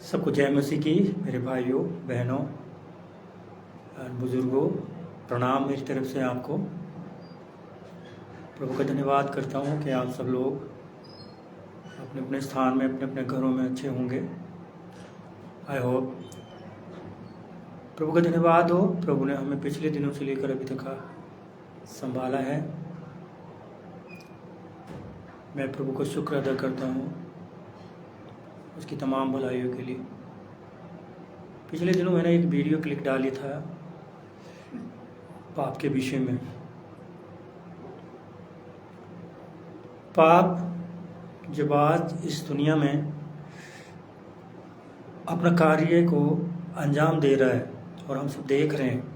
सबको जय मसीह की। मेरे भाइयों बहनों और बुज़ुर्गों, प्रणाम मेरी तरफ से आपको। प्रभु का धन्यवाद करता हूँ कि आप सब लोग अपने अपने स्थान में अपने अपने घरों में अच्छे होंगे। आई होप प्रभु का धन्यवाद हो। प्रभु ने हमें पिछले दिनों से लेकर अभी तक संभाला है। मैं प्रभु को शुक्र अदा करता हूँ उसकी तमाम भलाइयों के लिए। पिछले दिनों मैंने एक वीडियो क्लिप डाली था पाप के विषय में। पाप जब आज इस दुनिया में अपना कार्य को अंजाम दे रहा है और हम सब देख रहे हैं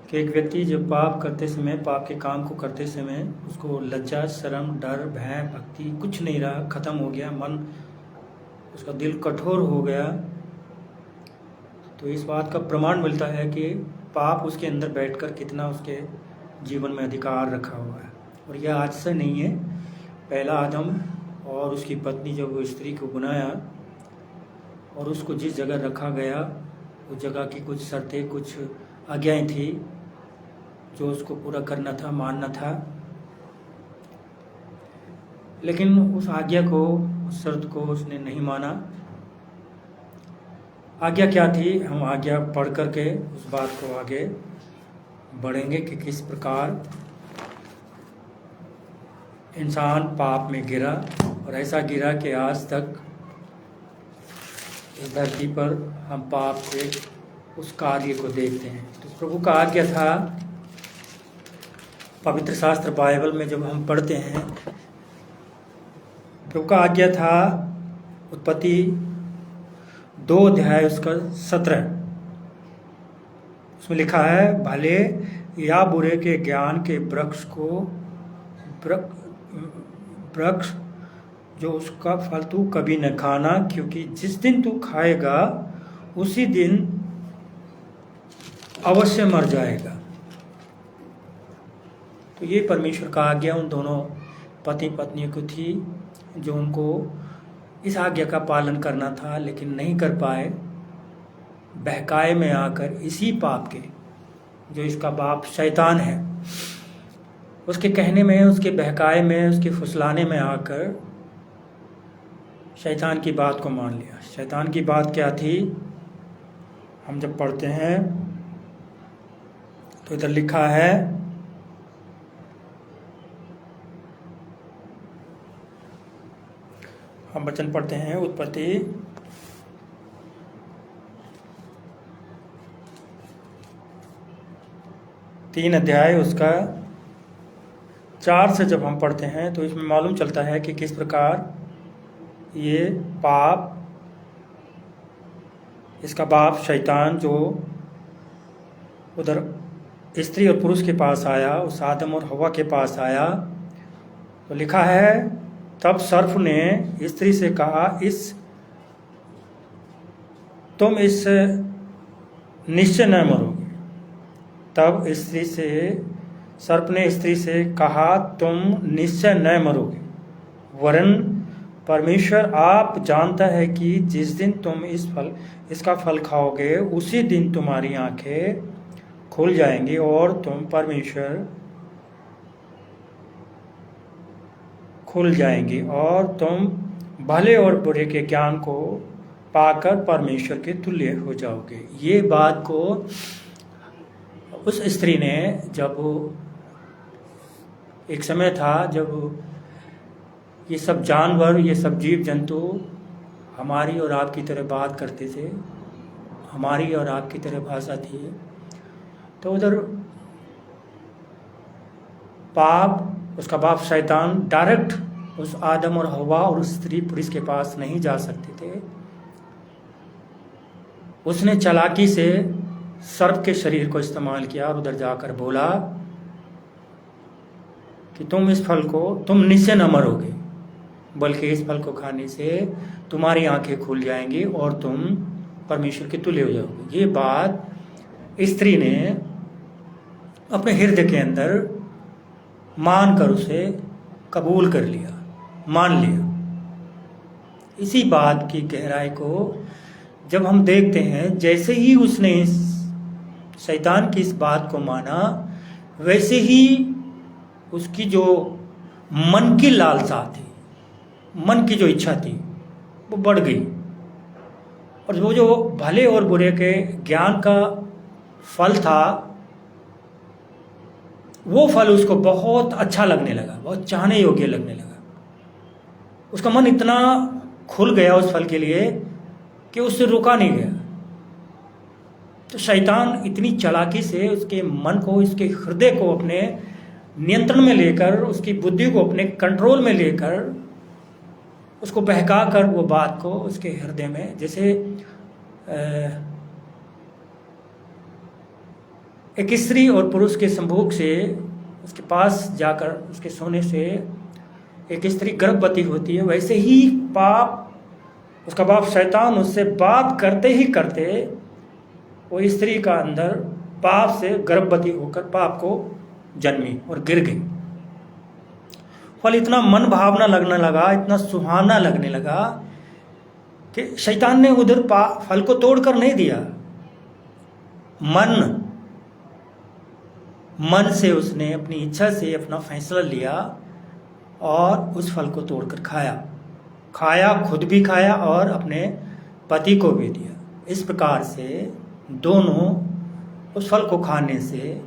कि एक व्यक्ति जब पाप करते समय, पाप के काम को करते समय उसको लज्जा, शर्म, डर, भय, भक्ति कुछ नहीं रहा, खत्म हो गया, मन उसका दिल कठोर हो गया, तो इस बात का प्रमाण मिलता है कि पाप उसके अंदर बैठकर कितना उसके जीवन में अधिकार रखा हुआ है। और यह आज से नहीं है। पहला आदम और उसकी पत्नी जब वो स्त्री को बनाया और उसको जिस जगह रखा गया उस जगह की कुछ शर्तें, कुछ आज्ञाएं थी जो उसको पूरा करना था, मानना था। लेकिन उस आज्ञा को, उस शर्त को उसने नहीं माना। आज्ञा क्या थी? हम आज्ञा पढ़ करके उस बात को आगे बढ़ेंगे कि किस प्रकार इंसान पाप में गिरा और ऐसा गिरा कि आज तक इस धरती पर हम पाप के उस कार्य को देखते हैं। तो प्रभु का आज्ञा था, पवित्र शास्त्र बाइबल में जब हम पढ़ते हैं, प्रभु का आज्ञा था उत्पत्ति 2 अध्याय उसका 17, उसमें लिखा है, भले या बुरे के ज्ञान के वृक्ष जो उसका फल तू कभी न खाना, क्योंकि जिस दिन तू खाएगा उसी दिन अवश्य मर जाएगा। तो ये परमेश्वर का आज्ञा उन दोनों पति पत्नी को थी जो उनको इस आज्ञा का पालन करना था, लेकिन नहीं कर पाए। बहकाए में आकर इसी पाप के, जो इसका बाप शैतान है, उसके कहने में, उसके बहकाए में, उसके फुसलाने में आकर शैतान की बात को मान लिया। शैतान की बात क्या थी? हम जब पढ़ते हैं तो इधर लिखा है, हम वचन पढ़ते हैं उत्पत्ति 3 अध्याय उसका 4 से जब हम पढ़ते हैं तो इसमें मालूम चलता है कि किस प्रकार ये पाप, इसका बाप शैतान जो उधर स्त्री और पुरुष के पास आया, उस आदम और हवा के पास आया, तो लिखा है, तब सर्प ने स्त्री से कहा, तुम इस निश्चय न मरोगे। तब सर्प ने स्त्री से कहा, तुम निश्चय न मरोगे, वरन परमेश्वर आप जानता है कि जिस दिन तुम इसका फल खाओगे उसी दिन तुम्हारी आंखें खुल जाएंगी और तुम भले और बुरे के ज्ञान को पाकर परमेश्वर के तुल्य हो जाओगे। ये बात को उस स्त्री ने, जब एक समय था जब ये सब जानवर, ये सब जीव जंतु हमारी और आपकी तरह बात करते थे, हमारी और आपकी तरह भाषा थी, तो उधर पाप, उसका बाप शैतान डायरेक्ट उस आदम और हवा और उस स्त्री पुरुष के पास नहीं जा सकते थे। उसने चालाकी से सर्प के शरीर को इस्तेमाल किया और उधर जाकर बोला कि तुम इस फल को, तुम निश्चय न मरोगे, बल्कि इस फल को खाने से तुम्हारी आंखें खुल जाएंगी और तुम परमेश्वर के तुल्य हो जाओगे। ये बात स्त्री ने अपने हृदय के अंदर मानकर उसे कबूल कर लिया, मान लिया। इसी बात की गहराई को जब हम देखते हैं, जैसे ही उसने शैतान की इस बात को माना, वैसे ही उसकी जो मन की लालसा थी, मन की जो इच्छा थी, वो बढ़ गई। और वो जो भले और बुरे के ज्ञान का फल था, वो फल उसको बहुत अच्छा लगने लगा, बहुत चाहने योग्य लगने लगा। उसका मन इतना खुल गया उस फल के लिए कि उससे रुका नहीं गया। तो शैतान इतनी चालाकी से उसके मन को, उसके हृदय को अपने नियंत्रण में लेकर, उसकी बुद्धि को अपने कंट्रोल में लेकर, उसको बहका कर वो बात को उसके हृदय में, जैसे एक स्त्री और पुरुष के संभोग से उसके पास जाकर उसके सोने से एक स्त्री गर्भवती होती है, वैसे ही पाप, उसका बाप शैतान उससे बात करते ही करते वो स्त्री का अंदर पाप से गर्भवती होकर पाप को जन्मी और गिर गई। फल इतना मन भावना लगने लगा, इतना सुहाना लगने लगा कि शैतान ने उधर फल को तोड़कर नहीं दिया। मन से उसने अपनी इच्छा से अपना फैसला लिया और उस फल को तोड़कर खाया, खुद भी खाया और अपने पति को भी दिया। इस प्रकार से दोनों उस फल को खाने से,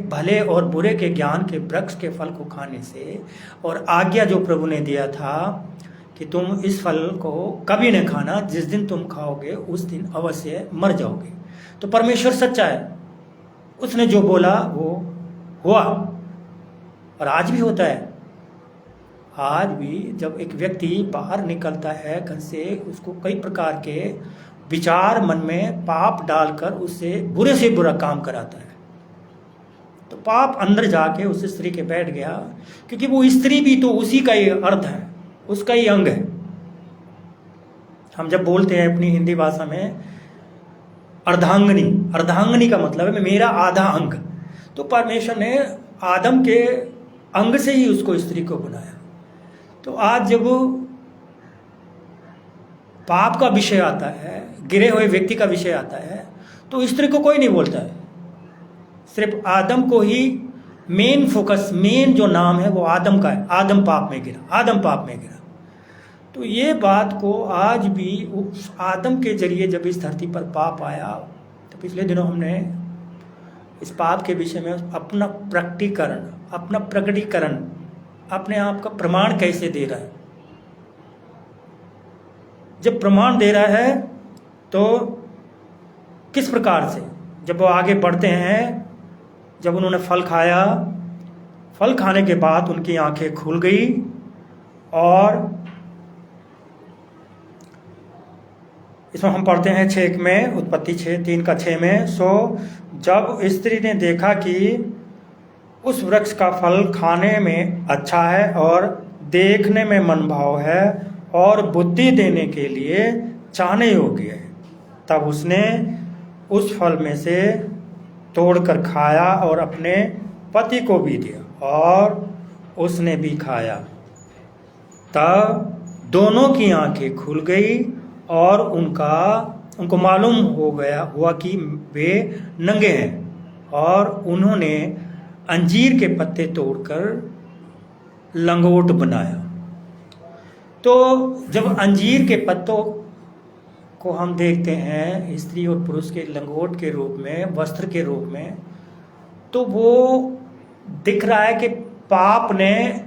भले और बुरे के ज्ञान के वृक्ष के फल को खाने से, और आज्ञा जो प्रभु ने दिया था कि तुम इस फल को कभी न खाना, जिस दिन तुम खाओगे उस दिन अवश्य मर जाओगे। तो परमेश्वर सच्चा है, उसने जो बोला वो हुआ, और आज भी होता है। आज भी जब एक व्यक्ति बाहर निकलता है घर से, उसको कई प्रकार के विचार मन में पाप डालकर उससे बुरे से बुरा काम कराता है, तो पाप अंदर जाके उस स्त्री के बैठ गया, क्योंकि वो स्त्री भी तो उसी का ही अर्थ है, उसका ही अंग है। हम जब बोलते हैं अपनी हिंदी भाषा में अर्धांगिनी का मतलब है मेरा आधा अंग। तो परमेश्वर ने आदम के अंग से ही उसको स्त्री को बनाया। तो आज जब पाप का विषय आता है, गिरे हुए व्यक्ति का विषय आता है, तो स्त्री को कोई नहीं बोलता है, सिर्फ आदम को ही मेन फोकस, मेन जो नाम है वो आदम का है। आदम पाप में गिरा। तो ये बात को आज भी उस आदम के जरिए जब इस धरती पर पाप आया, तो पिछले दिनों हमने इस पाप के विषय में अपना प्रकटीकरण, अपने आप का प्रमाण कैसे दे रहा है। जब प्रमाण दे रहा है तो किस प्रकार से, जब वो आगे बढ़ते हैं, जब उन्होंने फल खाया, फल खाने के बाद उनकी आंखें खुल गई, और इसमें हम पढ़ते हैं 6 में, उत्पत्ति 3:6 में, सो जब स्त्री ने देखा कि उस वृक्ष का फल खाने में अच्छा है और देखने में मनभाव है और बुद्धि देने के लिए चाहने योग्य है, तब उसने उस फल में से तोड़कर खाया और अपने पति को भी दिया और उसने भी खाया। तब दोनों की आंखें खुल गई और उनको मालूम हुआ कि वे नंगे हैं, और उन्होंने अंजीर के पत्ते तोड़कर लंगोट बनाया। तो जब अंजीर के पत्तों को हम देखते हैं स्त्री और पुरुष के लंगोट के रूप में, वस्त्र के रूप में, तो वो दिख रहा है कि पाप ने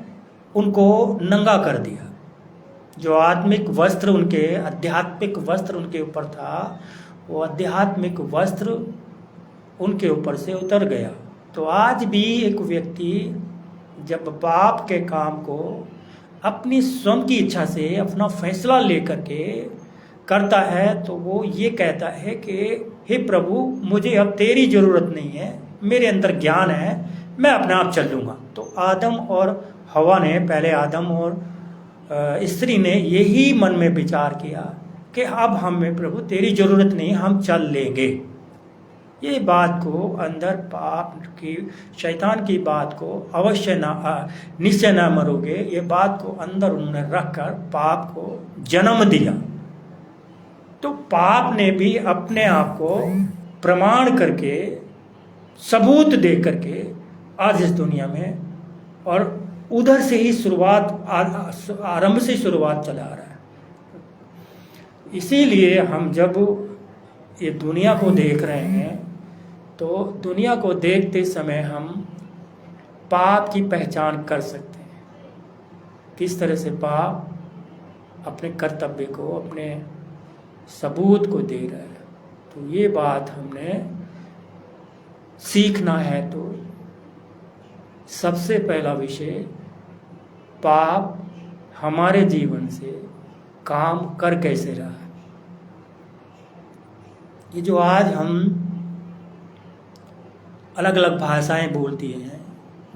उनको नंगा कर दिया। जो आत्मिक वस्त्र उनके, आध्यात्मिक वस्त्र उनके ऊपर था, वो आध्यात्मिक वस्त्र उनके ऊपर से उतर गया। तो आज भी एक व्यक्ति जब पाप के काम को अपनी स्वयं की इच्छा से, अपना फैसला लेकर के करता है, तो वो ये कहता है कि हे प्रभु, मुझे अब तेरी ज़रूरत नहीं है, मेरे अंदर ज्ञान है, मैं अपने आप चल लूँगा। तो आदम और हवा ने, पहले आदम और स्त्री ने यही मन में विचार किया कि अब हमें प्रभु तेरी ज़रूरत नहीं, हम चल लेंगे। ये बात को अंदर पाप की, शैतान की बात को अवश्य निश्चय ना मरोगे, ये बात को अंदर उन्होंने रखकर पाप को जन्म दिया। तो पाप ने भी अपने आप को प्रमाण करके, सबूत दे करके आज इस दुनिया में, और उधर से ही शुरुआत, आरंभ से शुरुआत चला आ रहा है। इसीलिए हम जब ये दुनिया को देख रहे हैं तो दुनिया को देखते समय हम पाप की पहचान कर सकते हैं, किस तरह से पाप अपने कर्तव्य को, अपने सबूत को दे रहा है। तो ये बात हमने सीखना है। तो सबसे पहला विषय, पाप हमारे जीवन से काम कर कैसे रहा है। ये जो आज हम अलग अलग भाषाएं बोलती हैं,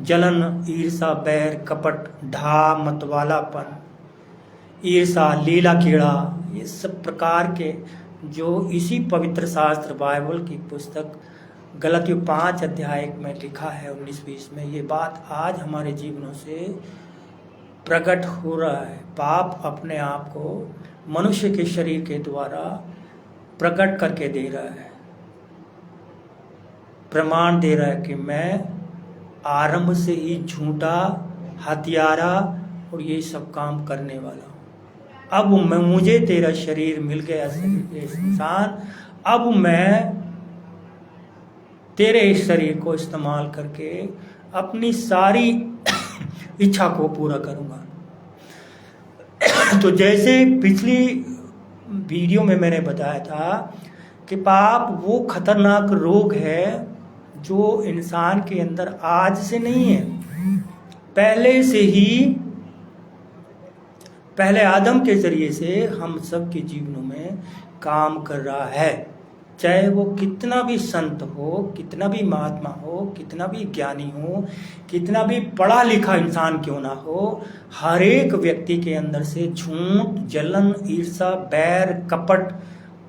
जलन, ईर्षा, बैर, कपट, ढा, मतवालापन, ईर्षा, लीला कीड़ा, ये सब प्रकार के जो इसी पवित्र शास्त्र बाइबल की पुस्तक गलतियों 5 अध्याय में लिखा है 19-20 में, ये बात आज हमारे जीवनों से प्रकट हो रहा है। पाप अपने आप को मनुष्य के शरीर के द्वारा प्रकट करके दे रहा है, प्रमाण दे रहा है कि मैं आरंभ से ही झूठा, हत्यारा और ये सब काम करने वाला हूँ। अब मुझे तेरा शरीर मिल गया इंसान, अब मैं तेरे इस शरीर को इस्तेमाल करके अपनी सारी इच्छा को पूरा करूँगा। तो जैसे पिछली वीडियो में मैंने बताया था कि पाप वो खतरनाक रोग है जो इंसान के अंदर आज से नहीं है, पहले से ही, पहले आदम के जरिए से हम सब के जीवनों में काम कर रहा है। चाहे वो कितना भी संत हो, कितना भी महात्मा हो, कितना भी ज्ञानी हो, कितना भी पढ़ा लिखा इंसान क्यों ना हो, हर एक व्यक्ति के अंदर से झूठ, जलन, ईर्षा, बैर, कपट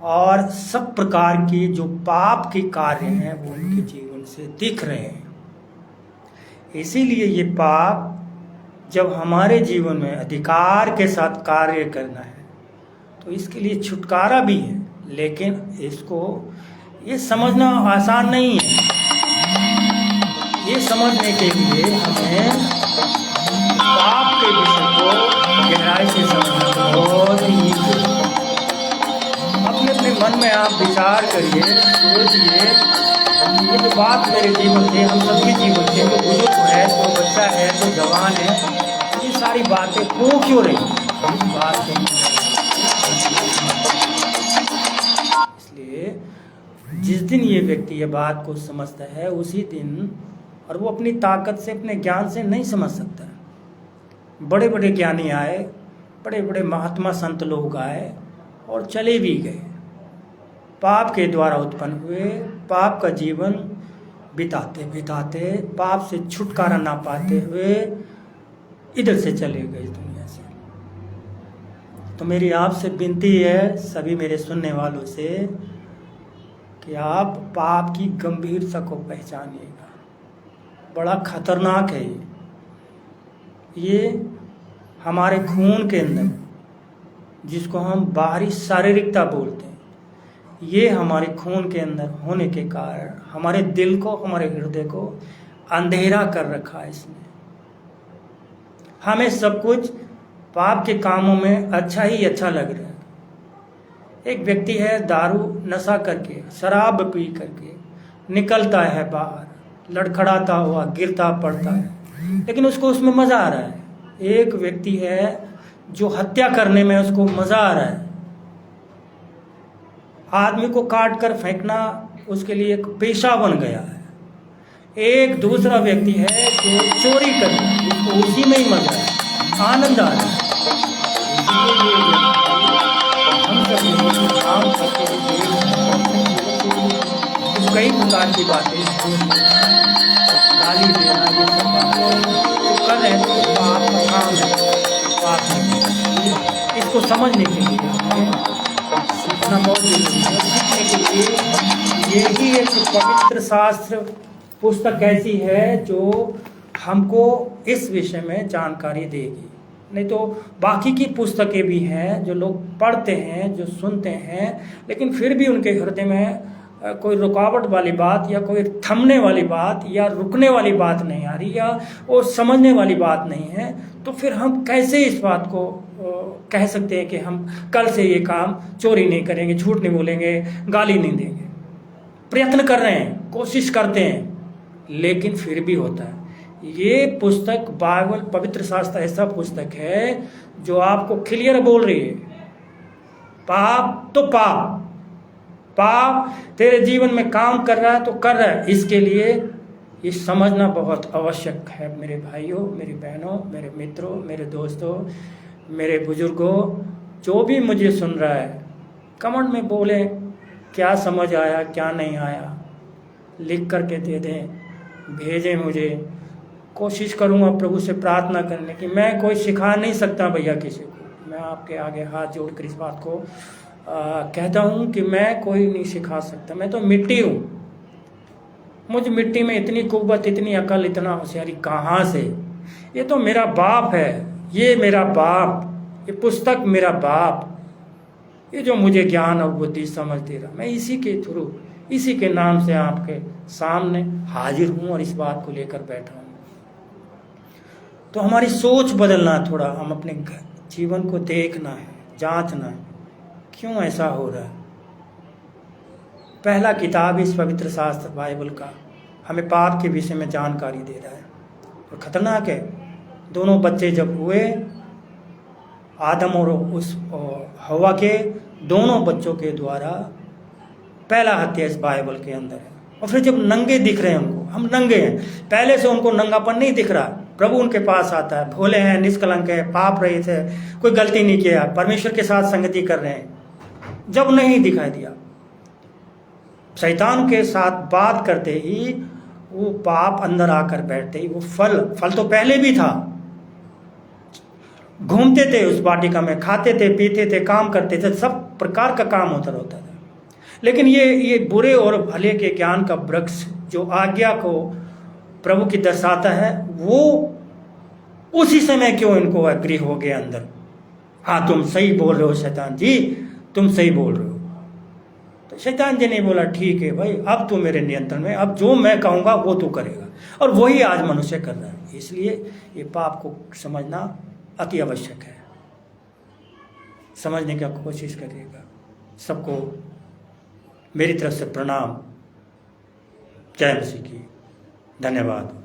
और सब प्रकार के जो पाप के कार्य हैं वो उनके जीवन से दिख रहे हैं। इसीलिए ये पाप जब हमारे जीवन में अधिकार के साथ कार्य करना है तो इसके लिए छुटकारा भी है, लेकिन इसको ये समझना आसान नहीं है। ये समझने के लिए हमें पाप के विषय को गहराई से समझना बहुत ही जरूरी है। अपने अपने मन में आप विचार करिए, सोचिए, ये जो बात मेरे जीवन से, हम सबके जीवन से, जो बुजुर्ग है, जो बच्चा है, जो जवान है, ये सारी बातें हो क्यों रही इस बात से। इसलिए जिस दिन ये व्यक्ति ये बात को समझता है उसी दिन, और वो अपनी ताकत से, अपने ज्ञान से नहीं समझ सकता। बड़े बड़े ज्ञानी आए, बड़े बड़े महात्मा संत लोग आए और चले भी गए, पाप के द्वारा उत्पन्न हुए, पाप का जीवन बिताते बिताते, पाप से छुटकारा ना पाते हुए इधर से चले गए दुनिया से। तो मेरी आपसे विनती है, सभी मेरे सुनने वालों से, कि आप पाप की गंभीरता को पहचानिएगा। बड़ा खतरनाक है ये हमारे खून के अंदर, जिसको हम बाहरी शारीरिकता बोलते हैं, ये हमारे खून के अंदर होने के कारण हमारे दिल को, हमारे हृदय को अंधेरा कर रखा है। इसने हमें सब कुछ पाप के कामों में अच्छा ही अच्छा लग रहा है। एक व्यक्ति है, दारू नशा करके, शराब पी करके निकलता है बाहर, लड़खड़ाता हुआ गिरता पड़ता है, लेकिन उसको उसमें मजा आ रहा है। एक व्यक्ति है जो हत्या करने में उसको मजा आ रहा है, आदमी को काट कर फेंकना उसके लिए एक पेशा बन गया है। एक दूसरा व्यक्ति है जो चोरी करता है, उसको उसी में ही मजा है, आनंद आ रहा है। हम सब काम करते कई प्रकार की बातें, गाली देना, ये सब बातें कर रहे हैं, तो आपका काम है। इसको समझने के लिए सीखना बहुत जरूरी है। सीखने के लिए यही एक पवित्र शास्त्र पुस्तक ऐसी है जो हमको इस विषय में जानकारी देगी। नहीं तो बाकी की पुस्तकें भी हैं जो लोग पढ़ते हैं, जो सुनते हैं, लेकिन फिर भी उनके हृदय में कोई रुकावट वाली बात या कोई थमने वाली बात या रुकने वाली बात नहीं आ रही या वो समझने वाली बात नहीं है। तो फिर हम कैसे इस बात को कह सकते हैं कि हम कल से ये काम चोरी नहीं करेंगे, झूठ नहीं बोलेंगे, गाली नहीं देंगे। प्रयत्न कर रहे हैं, कोशिश करते हैं, लेकिन फिर भी होता है। ये पुस्तक बाइबल पवित्र शास्त्र ऐसा पुस्तक है जो आपको क्लियर बोल रही है, पाप तो पाप, पाप तेरे जीवन में काम कर रहा है तो कर रहा है। इसके लिए ये समझना बहुत आवश्यक है मेरे भाइयों, मेरी बहनों, मेरे मित्रों, मेरे दोस्तों, मेरे बुजुर्गों, जो भी मुझे सुन रहा है, कमेंट में बोलें क्या समझ आया, क्या नहीं आया, लिख करके दे दें, भेजें मुझे। कोशिश करूँगा प्रभु से प्रार्थना करने की। मैं कोई सिखा नहीं सकता भैया किसी को। मैं आपके आगे हाथ जोड़कर इस बात को कहता हूँ कि मैं कोई नहीं सिखा सकता। मैं तो मिट्टी हूँ। मुझ मिट्टी में इतनी कुव्वत, इतनी अकल, इतना होशियारी कहाँ से? ये तो मेरा बाप है, ये मेरा बाप, ये पुस्तक मेरा बाप, ये जो मुझे ज्ञान और बुद्धि समझ दे रहा, मैं इसी के थ्रू, इसी के नाम से आपके सामने हाजिर हूँ और इस बात को लेकर बैठा हूँ। तो हमारी सोच बदलना, थोड़ा हम अपने जीवन को देखना है, जांचना है, क्यों ऐसा हो रहा है। पहला किताब इस पवित्र शास्त्र बाइबल का हमें पाप के विषय में जानकारी दे रहा है और खतरनाक है। दोनों बच्चे जब हुए, आदम और उस हवा के, दोनों बच्चों के द्वारा पहला हत्या इस बाइबल के अंदर है। और फिर जब नंगे दिख रहे हैं उनको, हम नंगे हैं, पहले से उनको नंगापन नहीं दिख रहा। प्रभु उनके पास आता है, भोले हैं, निष्कलंक है, पाप रहित है, कोई गलती नहीं किया, परमेश्वर के साथ संगति कर रहे हैं। जब नहीं दिखाई दिया, शैतान के साथ बात करते ही वो पाप अंदर आकर बैठते ही वो फल तो पहले भी था, घूमते थे उस वाटिका में, खाते थे, पीते थे, काम करते थे, सब प्रकार का काम होता रहता था। लेकिन ये बुरे और भले के ज्ञान का वृक्ष जो आज्ञा को प्रभु की दर्शाता है, वो उसी समय क्यों इनको एग्री हो गया अंदर। हाँ, तुम सही बोल रहे हो शैतान जी, तुम सही बोल रहे हो। तो शैतान जी ने बोला ठीक है भाई, अब तू मेरे नियंत्रण में, अब जो मैं कहूँगा वो तू करेगा। और वही आज मनुष्य कर रहा है। इसलिए ये पाप को समझना अति आवश्यक है। समझने की कोशिश करिएगा। सबको मेरी तरफ से प्रणाम। जय मसीह की। धन्यवाद।